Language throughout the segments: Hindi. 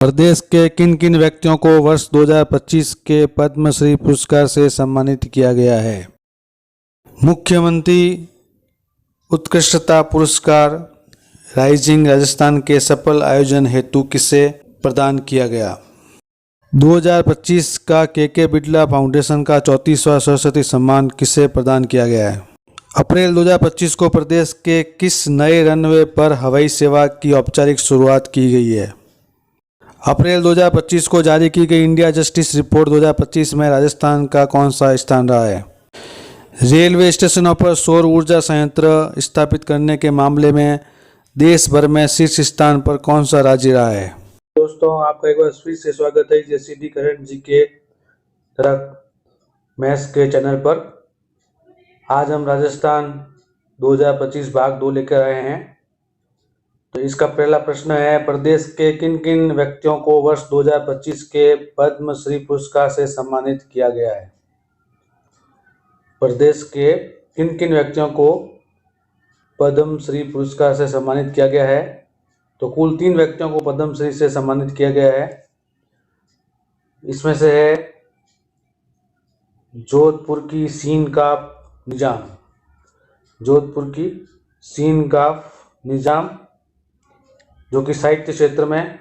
प्रदेश के किन किन व्यक्तियों को वर्ष 2025 के पद्मश्री पुरस्कार से सम्मानित किया गया है? मुख्यमंत्री उत्कृष्टता पुरस्कार राइजिंग राजस्थान के सफल आयोजन हेतु किसे प्रदान किया गया? 2025 का के बिड़ला फाउंडेशन का 34वां सरस्वती सम्मान किसे प्रदान किया गया है? अप्रैल 2025 को प्रदेश के किस नए रनवे पर हवाई सेवा की औपचारिक शुरुआत की गई है? अप्रैल 2025 को जारी की गई इंडिया जस्टिस रिपोर्ट 2025 में राजस्थान का कौन सा स्थान रहा है? रेलवे स्टेशनों पर सौर ऊर्जा संयंत्र स्थापित करने के मामले में देश भर में शीर्ष स्थान पर कौन सा राज्य रहा है? दोस्तों, आपका एक बार फिर से स्वागत है जेसीडी करंट जी के मैथ्स के चैनल पर। आज हम राजस्थान 2025 भाग 2 लेकर आए हैं। तो इसका पहला प्रश्न है, प्रदेश के किन किन व्यक्तियों को वर्ष 2025 के पद्मश्री पुरस्कार से सम्मानित किया गया है? प्रदेश के किन किन व्यक्तियों को पद्मश्री पुरस्कार से सम्मानित किया गया है? तो कुल 3 व्यक्तियों को पद्मश्री से सम्मानित किया गया है। इसमें से है जोधपुर की सीनकाफ निजाम, जोधपुर की सीनकाफ निजाम जो कि साहित्य क्षेत्र में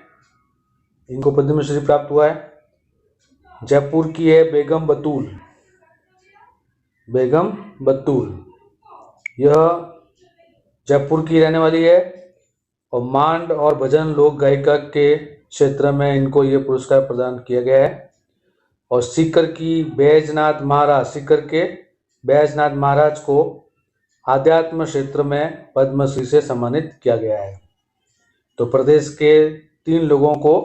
इनको पद्मश्री प्राप्त हुआ है। जयपुर की है बेगम बतूल, बेगम बतूल, यह जयपुर की रहने वाली है और मांड और भजन लोक गायिका के क्षेत्र में इनको ये पुरस्कार प्रदान किया गया है। और सीकर की बैजनाथ महाराज, सीकर के बैजनाथ महाराज को आध्यात्म क्षेत्र में पद्मश्री से सम्मानित किया गया है। तो प्रदेश के 3 लोगों को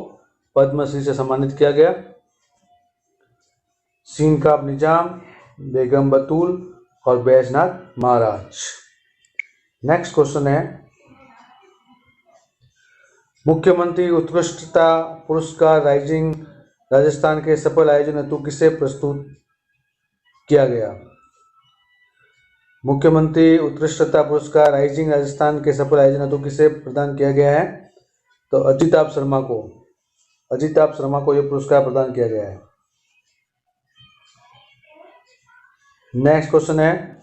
पद्मश्री से सम्मानित किया गया, सीनकाफ निजाम, बेगम बतूल और बैजनाथ महाराज। नेक्स्ट क्वेश्चन है, मुख्यमंत्री उत्कृष्टता पुरस्कार राइजिंग राजस्थान के सफल आयोजन हेतु किसे प्रस्तुत किया गया? मुख्यमंत्री उत्कृष्टता पुरस्कार राइजिंग राजस्थान के सफल आयोजन हेतु किसे प्रदान किया गया है? तो अजिताभ शर्मा को यह पुरस्कार प्रदान किया गया है। नेक्स्ट क्वेश्चन है,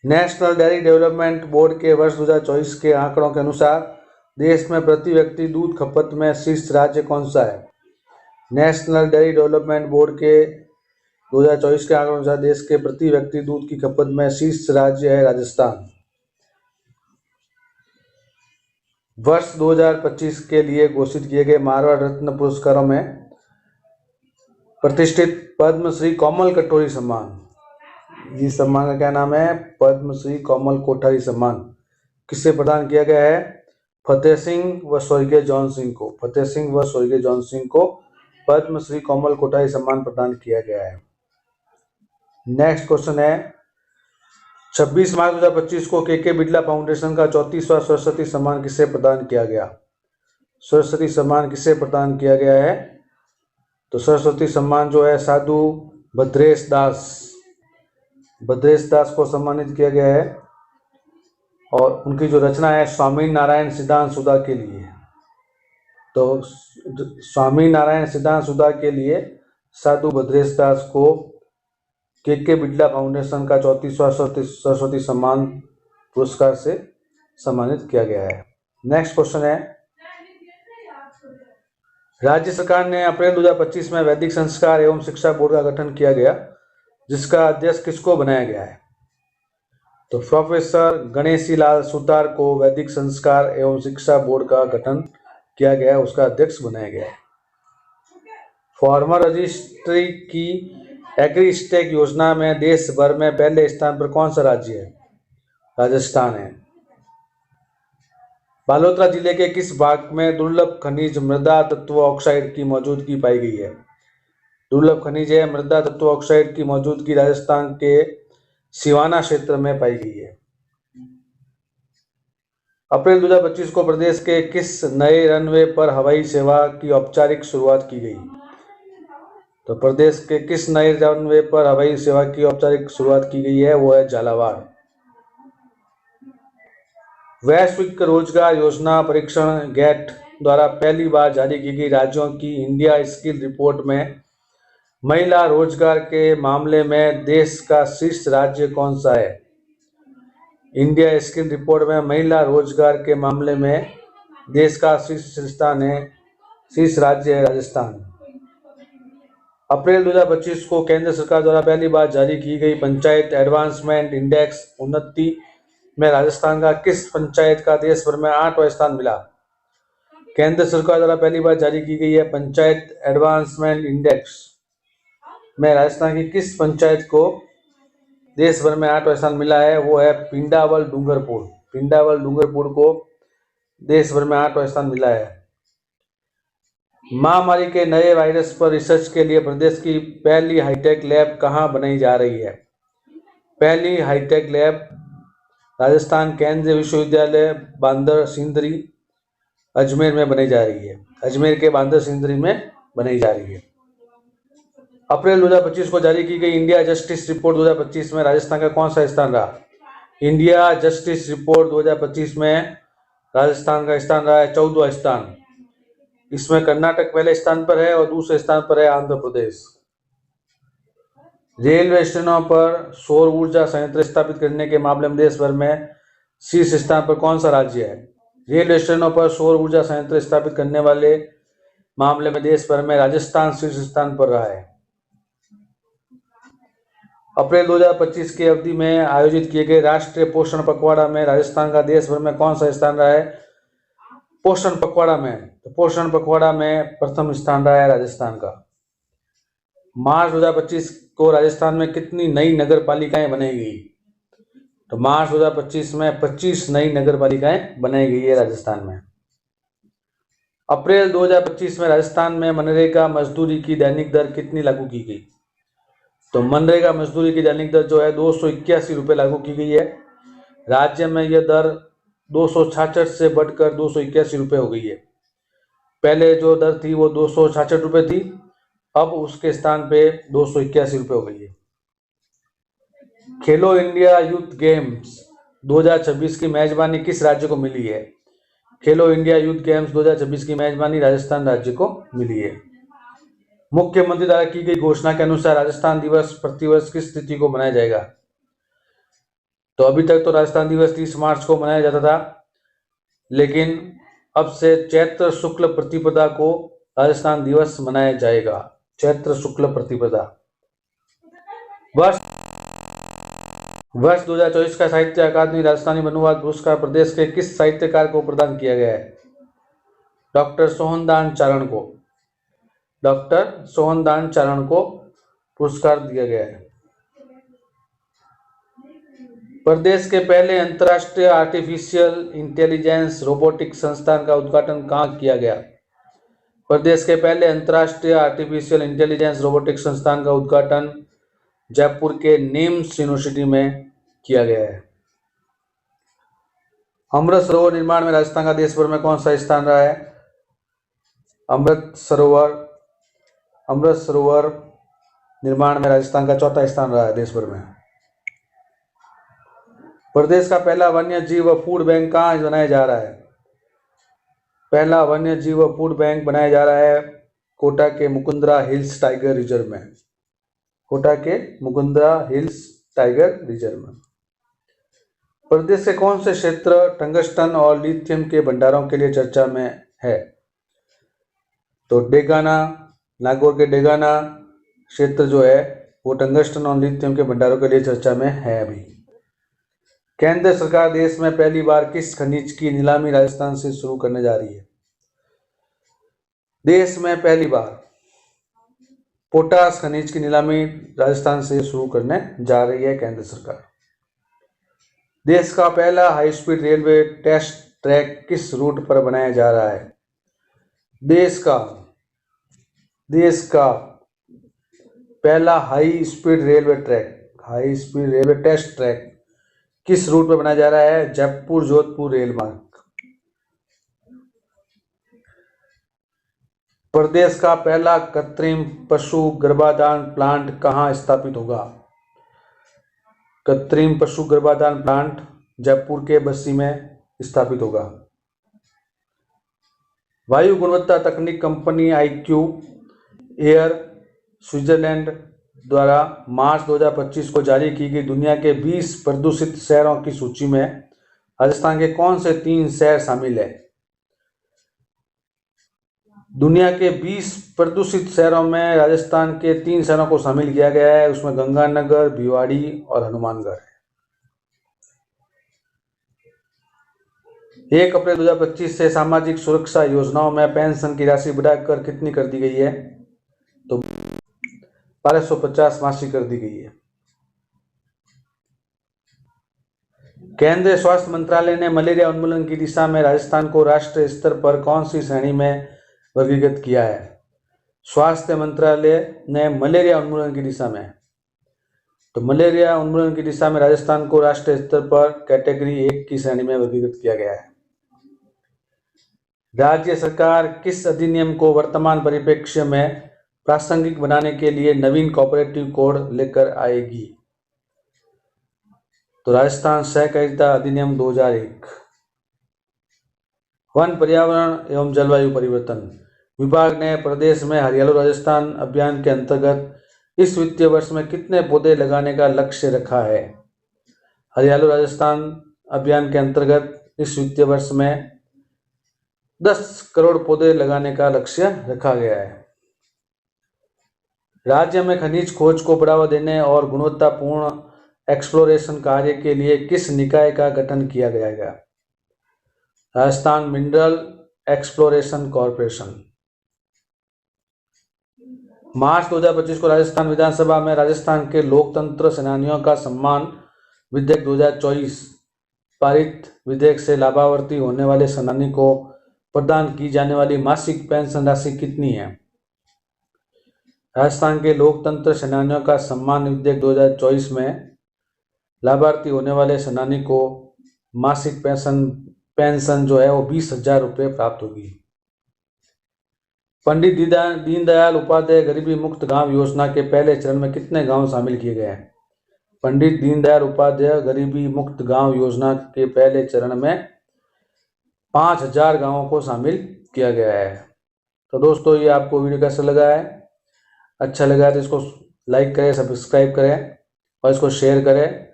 नेशनल डेयरी डेवलपमेंट बोर्ड के वर्ष 2024 के आंकड़ों के अनुसार देश में प्रति व्यक्ति दूध खपत में शीर्ष राज्य कौन सा है? नेशनल डेयरी डेवलपमेंट बोर्ड के 2024 के आंकड़ों के अनुसार देश के प्रति व्यक्ति दूध की खपत में शीर्ष राज्य है राजस्थान। वर्ष 2025 के लिए घोषित किए गए मारवाड़ रत्न पुरस्कारों में प्रतिष्ठित पद्मश्री कोमल कटोरी सम्मान, इस सम्मान का क्या नाम है? पद्मश्री कोमल कोठारी सम्मान किसे प्रदान किया गया है? फतेह सिंह व स्वर्गीय जॉन सिंह को, फतेह सिंह व स्वर्गीय जॉन सिंह को पद्मश्री कोमल कोठारी सम्मान प्रदान किया गया है। नेक्स्ट क्वेश्चन है, 26 मार्च 2025 को के बिड़ला फाउंडेशन का 34वां सरस्वती सम्मान किसे प्रदान किया गया? सरस्वती सम्मान किसे प्रदान किया गया है? तो सरस्वती सम्मान जो है साधु भद्रेश दास को सम्मानित किया गया है और उनकी जो रचना है स्वामी नारायण सिद्धांत सुधा के लिए। तो स्वामी नारायण सिद्धांत सुधा के लिए साधु भद्रेश दास को के बिड़ला फाउंडेशन का 34वां सरस्वती सम्मान पुरस्कार से सम्मानित किया गया है। नेक्स्ट क्वेश्चन है, राज्य सरकार ने अप्रैल 2025 में वैदिक संस्कार एवं शिक्षा बोर्ड का गठन किया गया, जिसका अध्यक्ष किसको बनाया गया है? तो प्रोफेसर गणेशी लाल सुतार को वैदिक संस्कार एवं शिक्षा बोर्ड का गठन किया गया है, उसका अध्यक्ष बनाया गया है। फार्मर रजिस्ट्री की एग्रीस्टेक योजना में देश भर में पहले स्थान पर कौन सा राज्य है? राजस्थान है। बालोतरा जिले के किस भाग में दुर्लभ खनिज मृदा तत्व ऑक्साइड की मौजूदगी पाई गई है? दुर्लभ खनिज है मृदा तत्व ऑक्साइड की मौजूदगी राजस्थान के सिवाना क्षेत्र में पाई गई है। अप्रैल 2025 को प्रदेश के किस नए रनवे पर हवाई सेवा की औपचारिक शुरुआत की गई? तो प्रदेश के किस नए रनवे पर हवाई सेवा की औपचारिक शुरुआत की गई है? वो है झालावाड़। वैश्विक रोजगार योजना परीक्षण गेट द्वारा पहली बार जारी की गई राज्यों की इंडिया स्किल रिपोर्ट में महिला रोजगार के मामले में देश का शीर्ष राज्य कौन सा है? इंडिया स्किल रिपोर्ट में महिला रोजगार के मामले में देश का शीर्ष राज्य है राजस्थान। अप्रैल 2025 को केंद्र सरकार द्वारा पहली बार जारी की गई पंचायत एडवांसमेंट इंडेक्स उन्नति में राजस्थान का किस पंचायत का देश भर में 8वां स्थान मिला? केंद्र सरकार द्वारा पहली बार जारी की गई है पंचायत एडवांसमेंट इंडेक्स में राजस्थान की किस पंचायत को देश भर में 8वां स्थान मिला है? वो है पिंडावल डूंगरपुर। पिंडावल डूंगरपुर को देश भर में 8वां स्थान मिला है। महामारी के नए वायरस पर रिसर्च के लिए प्रदेश की पहली हाईटेक लैब कहाँ बनाई जा रही है? पहली हाईटेक लैब राजस्थान केंद्रीय विश्वविद्यालय बांदर सिंदरी अजमेर में बनाई जा रही है। अजमेर के बांदर सिंदरी में बनाई जा रही है। अप्रैल 2025 को जारी की गई इंडिया जस्टिस रिपोर्ट 2025 में राजस्थान का कौन सा स्थान रहा? इंडिया जस्टिस रिपोर्ट 2025 में राजस्थान का स्थान रहा है 14वां स्थान। इसमें कर्नाटक पहले स्थान पर है और दूसरे स्थान पर है आंध्र प्रदेश। रेलवे स्टेशनों पर सौर ऊर्जा संयंत्र स्थापित करने के मामले में देश भर में शीर्ष स्थान पर कौन सा राज्य है? रेलवे स्टेशनों पर सौर ऊर्जा संयंत्र स्थापित करने वाले मामले में देश भर में राजस्थान शीर्ष स्थान पर रहा है। अप्रैल 2025 की अवधि में आयोजित किए गए राष्ट्रीय पोषण पखवाड़ा में राजस्थान का देश भर में कौन सा स्थान रहा है? पोषण पखवाड़ा में, तो पोषण पखवाड़ा में प्रथम स्थान रहा है राजस्थान का। मार्च 2025 को राजस्थान में कितनी नई नगर पालिकाएं बनाई गई? तो मार्च 2025 में 25 नई नगर पालिकाएं बनाई गई है राजस्थान में। अप्रैल 2025 में राजस्थान में मनरेगा मजदूरी की दैनिक दर कितनी लागू की गई? तो मनरेगा मजदूरी की दैनिक दर जो है 281 रुपये लागू की गई है। राज्य में यह दर 266 से बढ़कर 281 रुपये हो गई है। पहले जो दर थी वो 266 रुपये थी, अब उसके स्थान पे 281 रुपये हो गई है। खेलो इंडिया यूथ गेम्स 2026 की मेजबानी किस राज्य को मिली है? खेलो इंडिया यूथ गेम्स 2026 की मेजबानी राजस्थान राज्य को मिली है। मुख्यमंत्री द्वारा की गई घोषणा के अनुसार राजस्थान दिवस प्रतिवर्ष किस तिथि को मनाया जाएगा? तो अभी तक तो राजस्थान दिवस 30 मार्च को मनाया जाता था, लेकिन अब से चैत्र शुक्ल प्रतिपदा को राजस्थान दिवस मनाया जाएगा। चैत्र शुक्ल प्रतिपदा। वर्ष 2024 का साहित्य अकादमी राजस्थानी अनुवाद पुरस्कार प्रदेश के किस साहित्यकार को प्रदान किया गया है? डॉक्टर सोहनदान चारण को। डॉक्टर सोहनदान चारण को पुरस्कार दिया गया है। प्रदेश के पहले अंतर्राष्ट्रीय आर्टिफिशियल इंटेलिजेंस रोबोटिक्स संस्थान का उद्घाटन कहाँ किया गया? प्रदेश के पहले अंतर्राष्ट्रीय आर्टिफिशियल इंटेलिजेंस रोबोटिक्स संस्थान का उद्घाटन जयपुर के निम्स यूनिवर्सिटी में किया गया है। अमृत सरोवर निर्माण में राजस्थान का देश भर में कौन सा स्थान रहा है? अमृत सरोवर निर्माण में राजस्थान का 4था स्थान रहा है देश भर में। प्रदेश का पहला वन्य जीव फूड बैंक कहाँ बनाया जा रहा है? पहला वन्य जीव फूड बैंक बनाया जा रहा है कोटा के मुकुंदरा हिल्स टाइगर रिजर्व में। कोटा के मुकुंदरा हिल्स टाइगर रिजर्व में। प्रदेश के कौन से क्षेत्र टंगस्टन और लिथियम के भंडारों के लिए चर्चा में है? तो डेगाना, नागौर के डेगाना क्षेत्र जो है वो टंगस्टन और लिथियम के भंडारों के लिए चर्चा में है अभी। केंद्र सरकार देश में पहली बार किस खनिज की नीलामी राजस्थान से शुरू करने जा रही है? देश में पहली बार पोटास खनिज की नीलामी राजस्थान से शुरू करने जा रही है केंद्र सरकार। देश का पहला high speed railway test track किस रूट पर बनाया जा रहा है? देश का पहला high speed railway test track किस रूट पर बनाया जा रहा है? जयपुर जोधपुर रेल मार्ग। प्रदेश का पहला कृत्रिम पशु गर्भाधान प्लांट कहाँ स्थापित होगा? कृत्रिम पशु गर्भाधान प्लांट जयपुर के बस्सी में स्थापित होगा। वायु गुणवत्ता तकनीक कंपनी IQ एयर स्विट्जरलैंड द्वारा मार्च 2025 को जारी की गई दुनिया के 20 प्रदूषित शहरों की सूची में राजस्थान के कौन से 3 शहर शामिल है? दुनिया के 20 प्रदूषित शहरों में राजस्थान के 3 शहरों को शामिल किया गया है। उसमें गंगानगर, भिवाड़ी और हनुमानगढ़ है। 1 अप्रैल 2025 से सामाजिक सुरक्षा योजनाओं में पेंशन की राशि बढ़ाकर कितनी कर दी गई है? तो 1250 मासिक कर दी गई है। केंद्रीय स्वास्थ्य मंत्रालय ने मलेरिया उन्मूलन की दिशा में राजस्थान को राष्ट्रीय स्तर पर कौन सी श्रेणी में वर्गीकृत किया है? स्वास्थ्य मंत्रालय ने मलेरिया उन्मूलन की दिशा में, तो मलेरिया उन्मूलन की दिशा में राजस्थान को राष्ट्रीय स्तर पर कैटेगरी 1 की श्रेणी में वर्गीकृत किया गया है। राज्य सरकार किस अधिनियम को वर्तमान परिप्रेक्ष्य में प्रासंगिक बनाने के लिए नवीन कोऑपरेटिव कोड लेकर आएगी? तो राजस्थान सहकारिता अधिनियम 2001। वन, पर्यावरण एवं जलवायु परिवर्तन विभाग ने प्रदेश में हरियाली राजस्थान अभियान के अंतर्गत इस वित्तीय वर्ष में कितने पौधे लगाने का लक्ष्य रखा है? हरियाली राजस्थान अभियान के अंतर्गत इस वित्तीय वर्ष में 10 करोड़ पौधे लगाने का लक्ष्य रखा गया है। राज्य में खनिज खोज को बढ़ावा देने और गुणवत्तापूर्ण एक्सप्लोरेशन कार्य के लिए किस निकाय का गठन किया गया है? Rajasthan mineral exploration corporation. मार्च 2025 को राजस्थान विधानसभा में राजस्थान के लोकतंत्र सेनानियों का सम्मान विधेयक 2024 पारित। विधेयक से लाभार्थी होने वाले सेनानी को प्रदान की जाने वाली मासिक पेंशन राशि कितनी है? राजस्थान के लोकतंत्र सेनानियों का सम्मान विधेयक 2024 में लाभार्थी होने वाले सेनानी को मासिक पेंशन जो है वो 20,000 रुपये प्राप्त होगी। पंडित दीनदयाल उपाध्याय गरीबी मुक्त गांव योजना के पहले चरण में कितने गांव शामिल किए गए हैं? पंडित दीनदयाल उपाध्याय गरीबी मुक्त गांव योजना के पहले चरण में 5,000 गांवों को शामिल किया गया है। तो दोस्तों, ये आपको वीडियो कैसा लगा है? अच्छा लगा है तो इसको लाइक करें, सब्सक्राइब करें और इसको शेयर करें।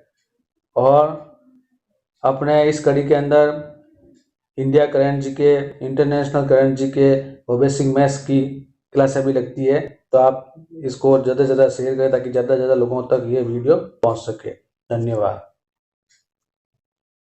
और अपने इस कड़ी के अंदर India current GK, international current GK और बेसिक मैथ्स की क्लासें भी लगती है, तो आप इसको ज़्यादा से ज़्यादा शेयर करें ताकि ज़्यादा से ज़्यादा लोगों तक ये वीडियो पहुंच सके। धन्यवाद।